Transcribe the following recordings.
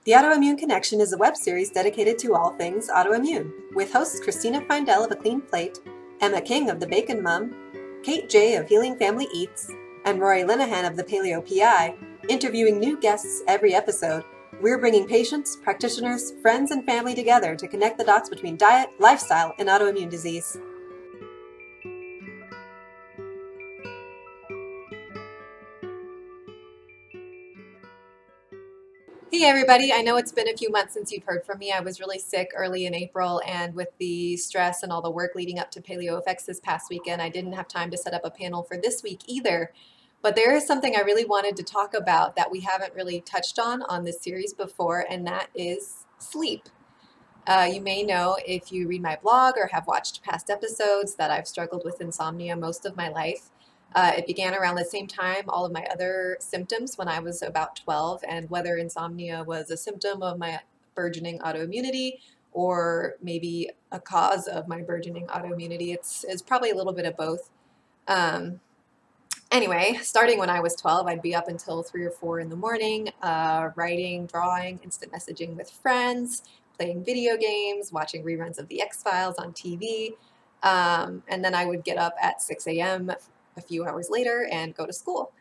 The Autoimmune Connection is a web series dedicated to all things autoimmune, with hosts Christina Feindel of A Clean Plate, Emma King of The Bacon Mum, Kate J. of Healing Family Eats, and Rory Linehan of The Paleo PI, interviewing new guests every episode. We're bringing patients, practitioners, friends, and family together to connect the dots between diet, lifestyle, and autoimmune disease. Hey everybody, I know it's been a few months since you've heard from me. I was really sick early in April, and with the stress and all the work leading up to Paleo FX this past weekend, I didn't have time to set up a panel for this week either. But there is something I really wanted to talk about that we haven't really touched on this series before, and that is sleep. You may know if you read my blog or have watched past episodes that I've struggled with insomnia most of my life. It began around the same time all of my other symptoms when I was about 12, and whether insomnia was a symptom of my burgeoning autoimmunity or maybe a cause of my burgeoning autoimmunity, it's probably a little bit of both. Anyway, starting when I was 12, I'd be up until 3 or 4 in the morning, writing, drawing, instant messaging with friends, playing video games, watching reruns of The X-Files on TV, and then I would get up at 6 a.m. a few hours later and go to school.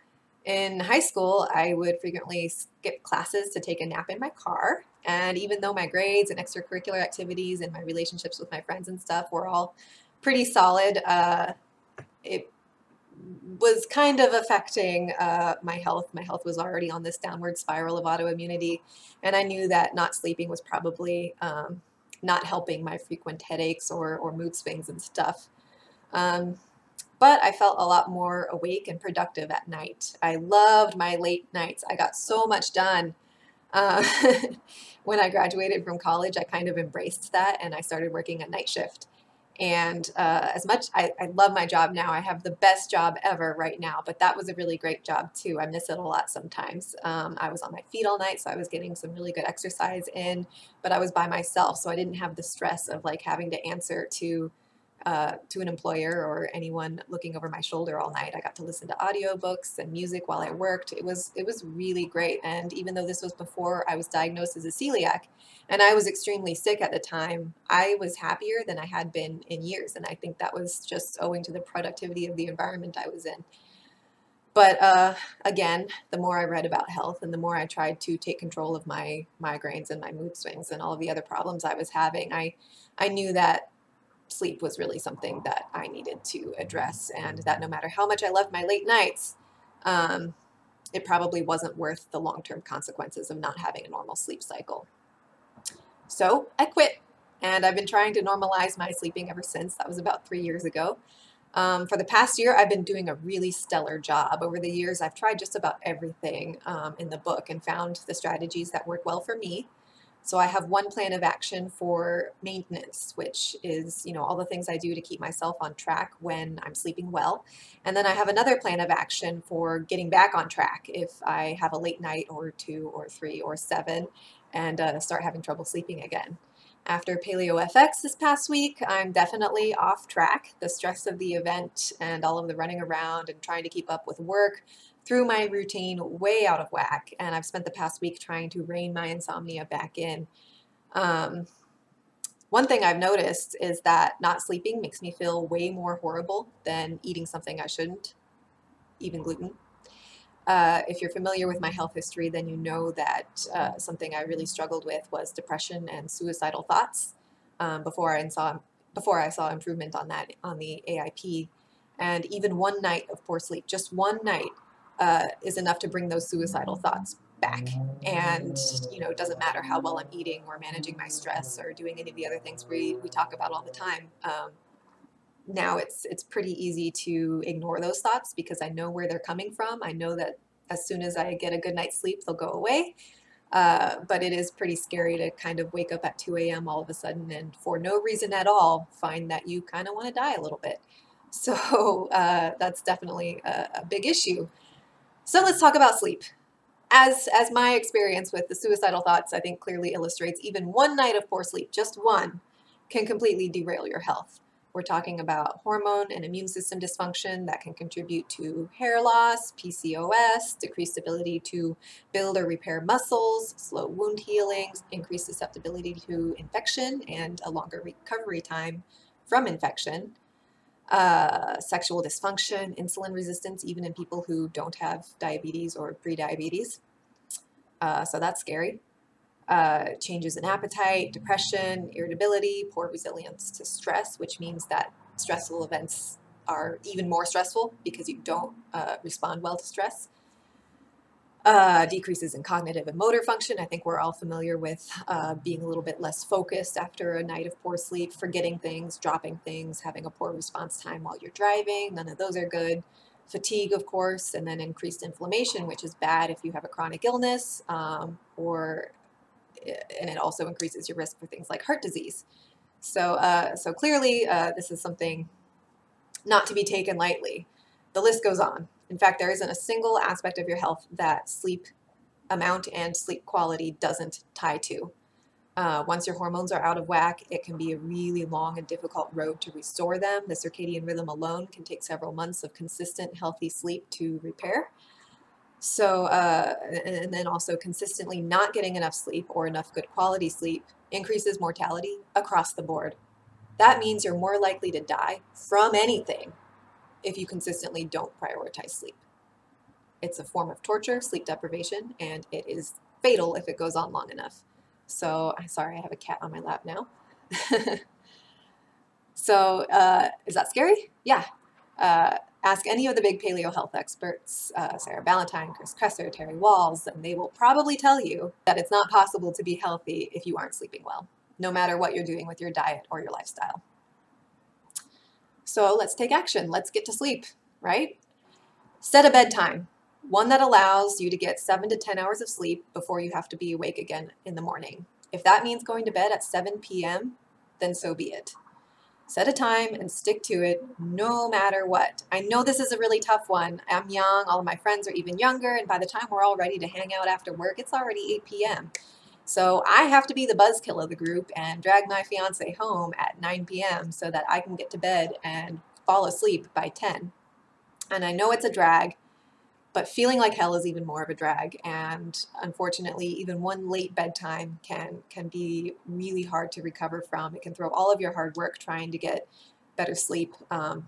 In high school, I would frequently skip classes to take a nap in my car, and even though my grades and extracurricular activities and my relationships with my friends and stuff were all pretty solid, it was kind of affecting my health. My health was already on this downward spiral of autoimmunity, and I knew that not sleeping was probably not helping my frequent headaches or mood swings and stuff. But I felt a lot more awake and productive at night. I loved my late nights. I got so much done. Uh, when I graduated from college, I kind of embraced that, and I started working a night shift. And as much I love my job now, I have the best job ever right now, but that was a really great job too. I miss it a lot sometimes. I was on my feet all night, so I was getting some really good exercise in, but I was by myself, so I didn't have the stress of like having to answer to an employer or anyone looking over my shoulder all night. I got to listen to audiobooks and music while I worked. It was really great. And even though this was before I was diagnosed as a celiac, and I was extremely sick at the time, I was happier than I had been in years. And I think that was just owing to the productivity of the environment I was in. But again, the more I read about health and the more I tried to take control of my migraines and my mood swings and all of the other problems I was having, I knew that sleep was really something that I needed to address, and that no matter how much I loved my late nights, it probably wasn't worth the long-term consequences of not having a normal sleep cycle. So I quit, and I've been trying to normalize my sleeping ever since. That was about 3 years ago. For the past year, I've been doing a really stellar job. Over the years, I've tried just about everything in the book and found the strategies that work well for me. So I have one plan of action for maintenance, which is, all the things I do to keep myself on track when I'm sleeping well. And then I have another plan of action for getting back on track if I have a late night or 2 or 3 or 7 and start having trouble sleeping again. After Paleo FX this past week, I'm definitely off track. The stress of the event and all of the running around and trying to keep up with work threw my routine way out of whack, and I've spent the past week trying to rein my insomnia back in. One thing I've noticed is that not sleeping makes me feel way more horrible than eating something I shouldn't, even gluten. If you're familiar with my health history, then you know that something I really struggled with was depression and suicidal thoughts before I saw improvement on that on the AIP. And even one night of poor sleep, just one night, is enough to bring those suicidal thoughts back. And, it doesn't matter how well I'm eating or managing my stress or doing any of the other things we talk about all the time. Now it's pretty easy to ignore those thoughts because I know where they're coming from. I know that as soon as I get a good night's sleep, they'll go away. But it is pretty scary to kind of wake up at 2 a.m. all of a sudden and for no reason at all find that you kind of want to die a little bit. So that's definitely a big issue. So let's talk about sleep. As my experience with the suicidal thoughts, I think clearly illustrates, even one night of poor sleep, just one, can completely derail your health. We're talking about hormone and immune system dysfunction that can contribute to hair loss, PCOS, decreased ability to build or repair muscles, slow wound healing, increased susceptibility to infection, and a longer recovery time from infection. Sexual dysfunction, insulin resistance, even in people who don't have diabetes or prediabetes. So that's scary. Changes in appetite, depression, irritability, poor resilience to stress, which means that stressful events are even more stressful because you don't respond well to stress. Decreases in cognitive and motor function. I think we're all familiar with being a little bit less focused after a night of poor sleep, forgetting things, dropping things, having a poor response time while you're driving. None of those are good. Fatigue, of course, and then increased inflammation, which is bad if you have a chronic illness, and it also increases your risk for things like heart disease. So clearly, this is something not to be taken lightly. The list goes on. In fact, there isn't a single aspect of your health that sleep amount and sleep quality doesn't tie to. Once your hormones are out of whack, it can be a really long and difficult road to restore them. The circadian rhythm alone can take several months of consistent, healthy sleep to repair. So, and then also consistently not getting enough sleep or enough good quality sleep increases mortality across the board. That means you're more likely to die from anything if you consistently don't prioritize sleep. It's a form of torture, sleep deprivation, and it is fatal if it goes on long enough. So, I'm sorry, I have a cat on my lap now. So, is that scary? Yeah. Ask any of the big paleo health experts, Sarah Ballantyne, Chris Kresser, Terry Walls, and they will probably tell you that it's not possible to be healthy if you aren't sleeping well, no matter what you're doing with your diet or your lifestyle. So let's take action. Let's get to sleep, right? Set a bedtime, one that allows you to get 7 to 10 hours of sleep before you have to be awake again in the morning. If that means going to bed at 7 p.m., then so be it. Set a time and stick to it no matter what. I know this is a really tough one. I'm young, all of my friends are even younger, and by the time we're all ready to hang out after work, it's already 8 p.m. So I have to be the buzzkill of the group and drag my fiance home at 9 p.m. so that I can get to bed and fall asleep by 10. And I know it's a drag, but feeling like hell is even more of a drag. And unfortunately, even one late bedtime can be really hard to recover from. It can throw all of your hard work trying to get better sleep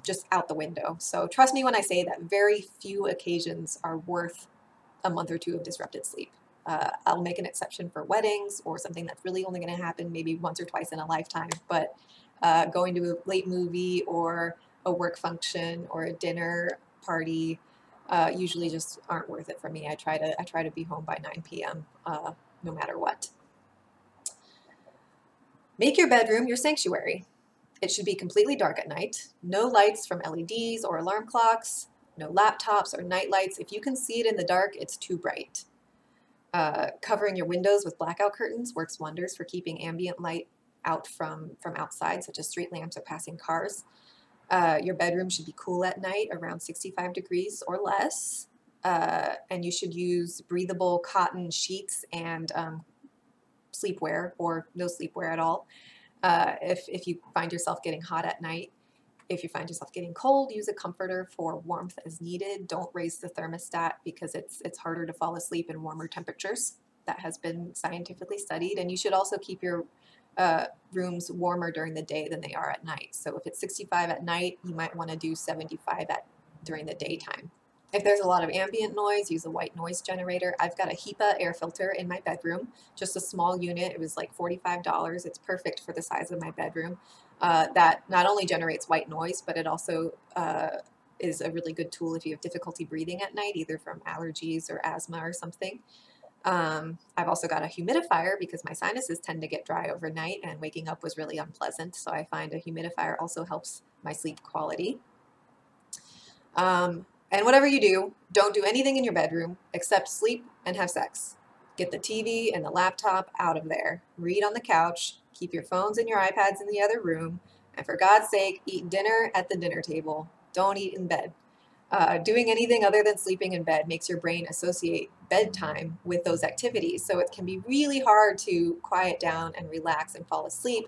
just out the window. So trust me when I say that very few occasions are worth a month or two of disrupted sleep. I'll make an exception for weddings or something that's really only going to happen maybe once or twice in a lifetime. But going to a late movie or a work function or a dinner party usually just aren't worth it for me. I try to be home by 9 p.m. No matter what. Make your bedroom your sanctuary. It should be completely dark at night. No lights from LEDs or alarm clocks. No laptops or night lights. If you can see it in the dark, it's too bright. Covering your windows with blackout curtains works wonders for keeping ambient light out from outside, such as street lamps or passing cars. Your bedroom should be cool at night, around 65 degrees or less. And you should use breathable cotton sheets and sleepwear or no sleepwear at all. If you find yourself getting hot at night. If you find yourself getting cold, use a comforter for warmth as needed. Don't raise the thermostat because it's harder to fall asleep in warmer temperatures. That has been scientifically studied. And you should also keep your rooms warmer during the day than they are at night. So if it's 65 at night, you might want to do 75 during the daytime. If there's a lot of ambient noise, use a white noise generator. I've got a HEPA air filter in my bedroom, just a small unit. It was like $45. It's perfect for the size of my bedroom. That not only generates white noise, but it also is a really good tool if you have difficulty breathing at night, either from allergies or asthma or something. I've also got a humidifier because my sinuses tend to get dry overnight and waking up was really unpleasant. So I find a humidifier also helps my sleep quality. And whatever you do, don't do anything in your bedroom except sleep and have sex. Get the TV and the laptop out of there. Read on the couch. Keep your phones and your iPads in the other room. And for God's sake, eat dinner at the dinner table. Don't eat in bed. Doing anything other than sleeping in bed makes your brain associate bedtime with those activities. So it can be really hard to quiet down and relax and fall asleep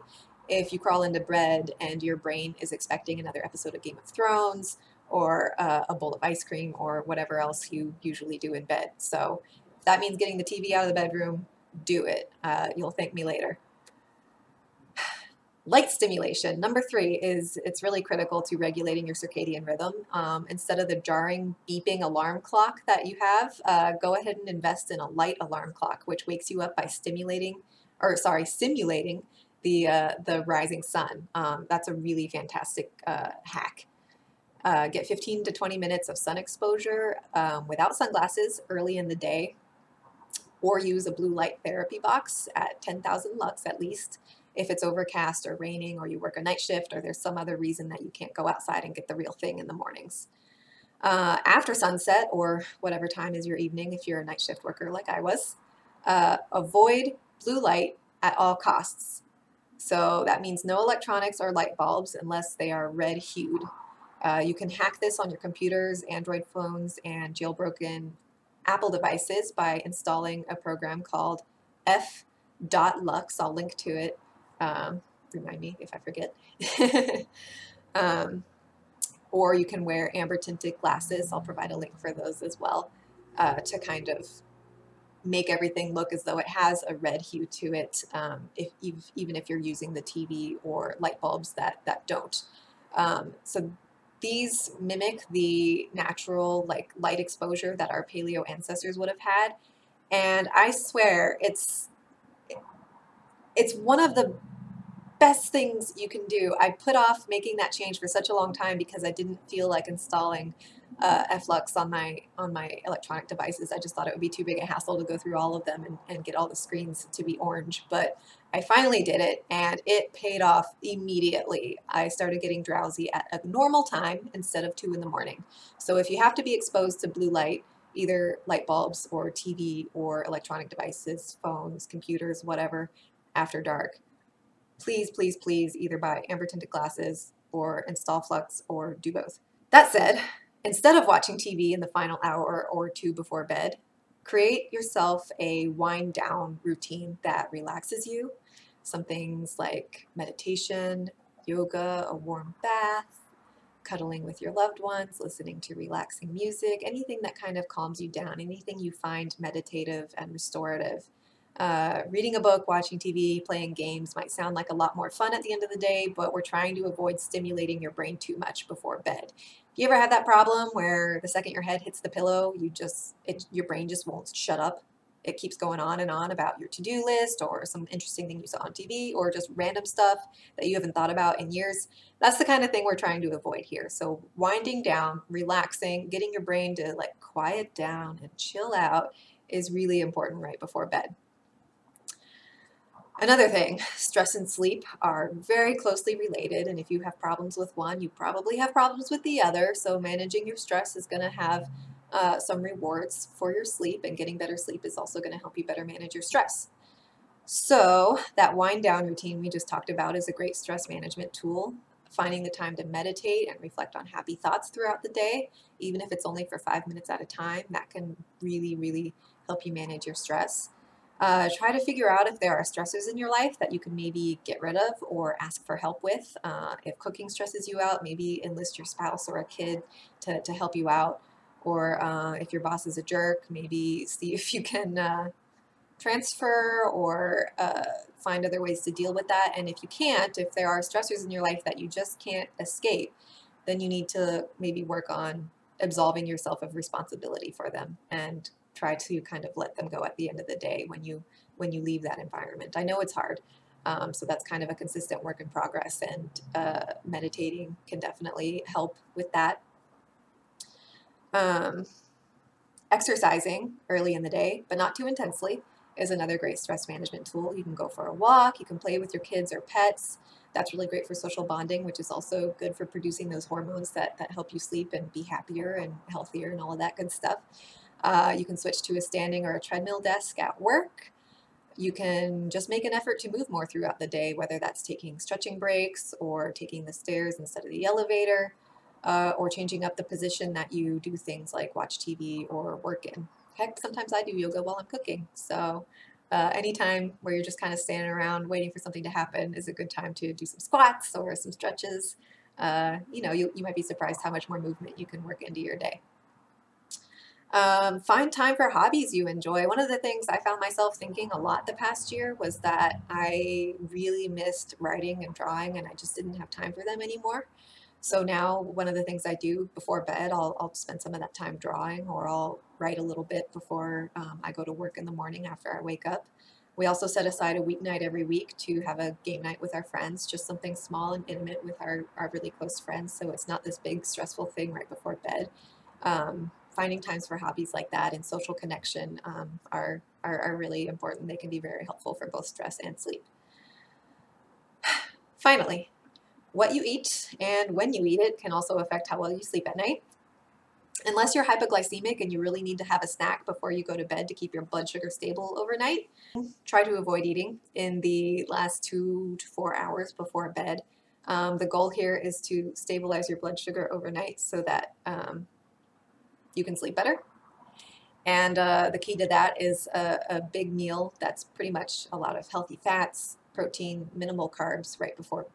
if you crawl into bed and your brain is expecting another episode of Game of Thrones or a bowl of ice cream or whatever else you usually do in bed. So if that means getting the TV out of the bedroom, do it. You'll thank me later. Light stimulation. Number 3 is it's really critical to regulating your circadian rhythm. Instead of the jarring beeping alarm clock that you have, go ahead and invest in a light alarm clock, which wakes you up by simulating the rising sun. That's a really fantastic hack. Get 15 to 20 minutes of sun exposure without sunglasses early in the day, or use a blue light therapy box at 10,000 lux at least if it's overcast or raining or you work a night shift or there's some other reason that you can't go outside and get the real thing in the mornings. After sunset or whatever time is your evening if you're a night shift worker like I was, avoid blue light at all costs. So that means no electronics or light bulbs unless they are red hued. You can hack this on your computers, Android phones, and jailbroken Apple devices by installing a program called f.lux. I'll link to it. Remind me if I forget. Or you can wear amber tinted glasses. I'll provide a link for those as well to kind of make everything look as though it has a red hue to it, even if you're using the TV or light bulbs that don't. So these mimic the natural light exposure that our paleo ancestors would have had, and I swear it's one of the best things you can do. I put off making that change for such a long time because I didn't feel like installing F-Lux on my electronic devices. I just thought it would be too big a hassle to go through all of them and get all the screens to be orange. But I finally did it, and it paid off immediately. I started getting drowsy at a normal time instead of 2 in the morning. So if you have to be exposed to blue light, either light bulbs or TV or electronic devices, phones, computers, whatever, after dark, please, please, please either buy amber tinted glasses or install Flux or do both. That said, instead of watching TV in the final hour or 2 before bed, create yourself a wind down routine that relaxes you. Some things like meditation, yoga, a warm bath, cuddling with your loved ones, listening to relaxing music, anything that kind of calms you down, anything you find meditative and restorative. Reading a book, watching TV, playing games might sound like a lot more fun at the end of the day, but we're trying to avoid stimulating your brain too much before bed. You ever had that problem where the second your head hits the pillow, your brain just won't shut up? It keeps going on and on about your to-do list or some interesting thing you saw on TV or just random stuff that you haven't thought about in years. That's the kind of thing we're trying to avoid here. So winding down, relaxing, getting your brain to quiet down and chill out is really important right before bed. Another thing, stress and sleep are very closely related, and if you have problems with one, you probably have problems with the other. So managing your stress is going to have some rewards for your sleep, and getting better sleep is also going to help you better manage your stress. So that wind down routine we just talked about is a great stress management tool. Finding the time to meditate and reflect on happy thoughts throughout the day, even if it's only for 5 minutes at a time, that can really, really help you manage your stress. Try to figure out if there are stressors in your life that you can maybe get rid of or ask for help with. If cooking stresses you out, maybe enlist your spouse or a kid to help you out. Or if your boss is a jerk, maybe see if you can transfer or find other ways to deal with that. And if you can't, if there are stressors in your life that you just can't escape, then you need to maybe work on absolving yourself of responsibility for them and try to kind of let them go at the end of the day when you leave that environment. I know it's hard, so that's kind of a consistent work in progress, and meditating can definitely help with that. Exercising early in the day, but not too intensely, is another great stress management tool. You can go for a walk, you can play with your kids or pets. That's really great for social bonding, which is also good for producing those hormones that help you sleep and be happier and healthier and all of that good stuff. You can switch to a standing or a treadmill desk at work. You can just make an effort to move more throughout the day, whether that's taking stretching breaks or taking the stairs instead of the elevator, or changing up the position that you do things like watch TV or work in. Heck, sometimes I do yoga while I'm cooking. So Anytime where you're just kind of standing around waiting for something to happen is a good time to do some squats or some stretches. You might be surprised how much more movement you can work into your day. Find time for hobbies you enjoy. One of the things I found myself thinking a lot the past year was that I really missed writing and drawing, and I just didn't have time for them anymore. So now one of the things I do before bed, I'll spend some of that time drawing, or I'll write a little bit before I go to work in the morning after I wake up. We also set aside a weeknight every week to have a game night with our friends, just something small and intimate with our really close friends. So it's not this big stressful thing right before bed. Finding times for hobbies like that and social connection are really important. They can be very helpful for both stress and sleep. Finally, what you eat and when you eat it can also affect how well you sleep at night. Unless you're hypoglycemic and you really need to have a snack before you go to bed to keep your blood sugar stable overnight, try to avoid eating in the last 2 to 4 hours before bed. The goal here is to stabilize your blood sugar overnight so that you can sleep better. And the key to that is a big meal that's pretty much a lot of healthy fats, protein, minimal carbs right before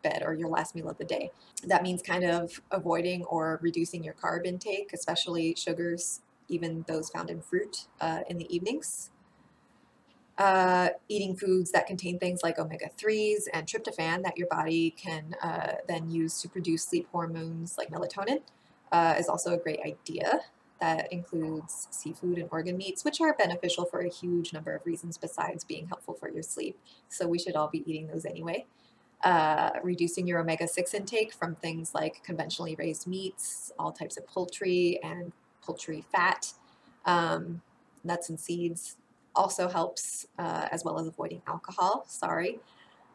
bed or your last meal of the day. That means kind of avoiding or reducing your carb intake, especially sugars, even those found in fruit, in the evenings. Eating foods that contain things like omega-3s and tryptophan that your body can then use to produce sleep hormones like melatonin is also a great idea. That includes seafood and organ meats, which are beneficial for a huge number of reasons besides being helpful for your sleep. So we should all be eating those anyway. Reducing your omega-6 intake from things like conventionally raised meats, all types of poultry and poultry fat, nuts and seeds also helps, as well as avoiding alcohol.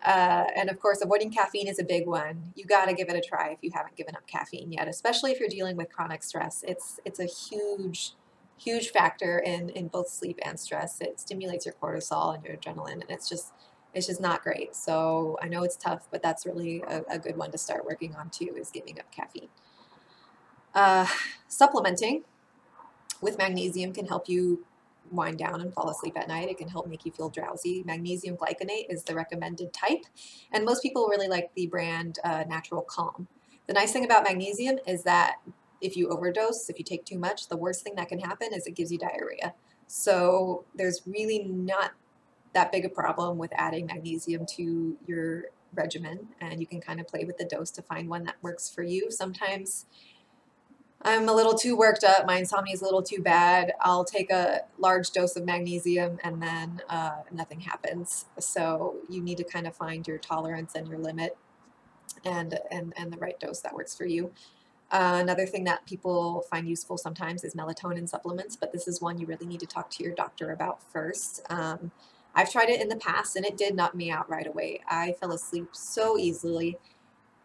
And of course, avoiding caffeine is a big one. You got to give it a try if you haven't given up caffeine yet, especially if you're dealing with chronic stress. It's a huge factor in both sleep and stress. It stimulates your cortisol and your adrenaline, and it's just not great. So I know it's tough, but that's really a good one to start working on too, is giving up caffeine. Supplementing with magnesium can help you wind down and fall asleep at night. It can help make you feel drowsy. Magnesium glycinate is the recommended type, and most people really like the brand Natural Calm. The nice thing about magnesium is that if you overdose, if you take too much, the worst thing that can happen is it gives you diarrhea. So there's really not that big a problem with adding magnesium to your regimen, and you can kind of play with the dose to find one that works for you. Sometimes I'm a little too worked up, my insomnia is a little too bad, I'll take a large dose of magnesium and then nothing happens. So you need to kind of find your tolerance and your limit and the right dose that works for you. Another thing that people find useful sometimes is melatonin supplements, but this is one you really need to talk to your doctor about first. I've tried it in the past and it did knock me out right away. I fell asleep so easily.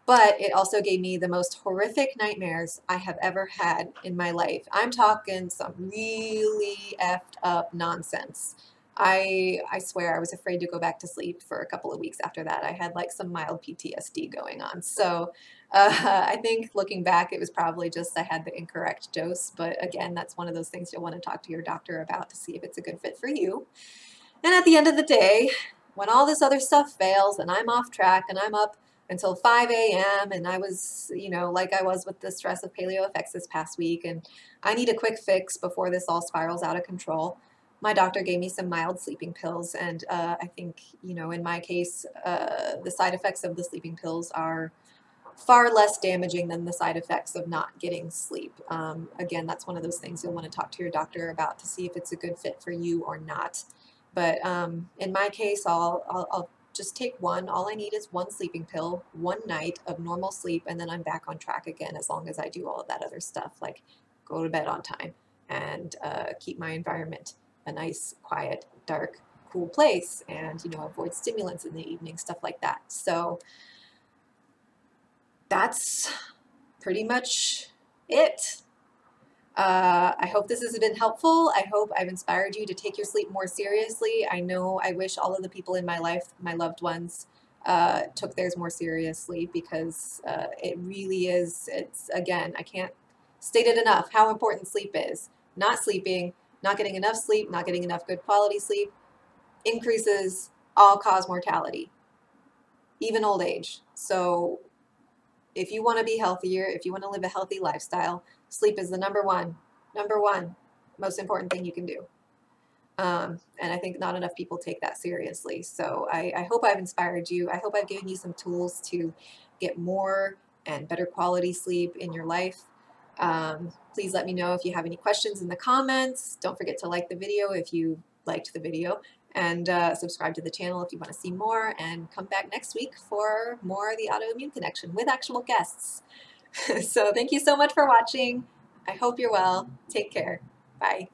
But it also gave me the most horrific nightmares I have ever had in my life. I'm talking some really effed up nonsense. I swear I was afraid to go back to sleep for a couple of weeks after that. I had like some mild PTSD going on. So I think looking back, it was probably just I had the incorrect dose. But again, that's one of those things you'll want to talk to your doctor about to see if it's a good fit for you. And at the end of the day, when all this other stuff fails and I'm off track and I'm up until 5 a.m. and I was, like I was with the stress of paleo effects this past week, and I need a quick fix before this all spirals out of control. My doctor gave me some mild sleeping pills, and I think, in my case, the side effects of the sleeping pills are far less damaging than the side effects of not getting sleep. Again, that's one of those things you'll want to talk to your doctor about to see if it's a good fit for you or not. But in my case, I'll just take one. All I need is one sleeping pill, one night of normal sleep, and then I'm back on track again as long as I do all of that other stuff, like go to bed on time and keep my environment a nice, quiet, dark, cool place, and avoid stimulants in the evening, stuff like that. So that's pretty much it. I hope this has been helpful. I hope I've inspired you to take your sleep more seriously. I know I wish all of the people in my life, my loved ones, took theirs more seriously, because it really is, again, I can't state it enough how important sleep is. Not sleeping, not getting enough sleep, not getting enough good quality sleep, increases all-cause mortality, even old age. So if you want to be healthier, if you want to live a healthy lifestyle, sleep is the number one most important thing you can do. And I think not enough people take that seriously. So I hope I've inspired you. I hope I've given you some tools to get more and better quality sleep in your life. Please let me know if you have any questions in the comments. Don't forget to like the video if you liked the video, and subscribe to the channel if you want to see more, and come back next week for more of the Autoimmune Connection with actual guests. So thank you so much for watching. I hope you're well. Take care. Bye.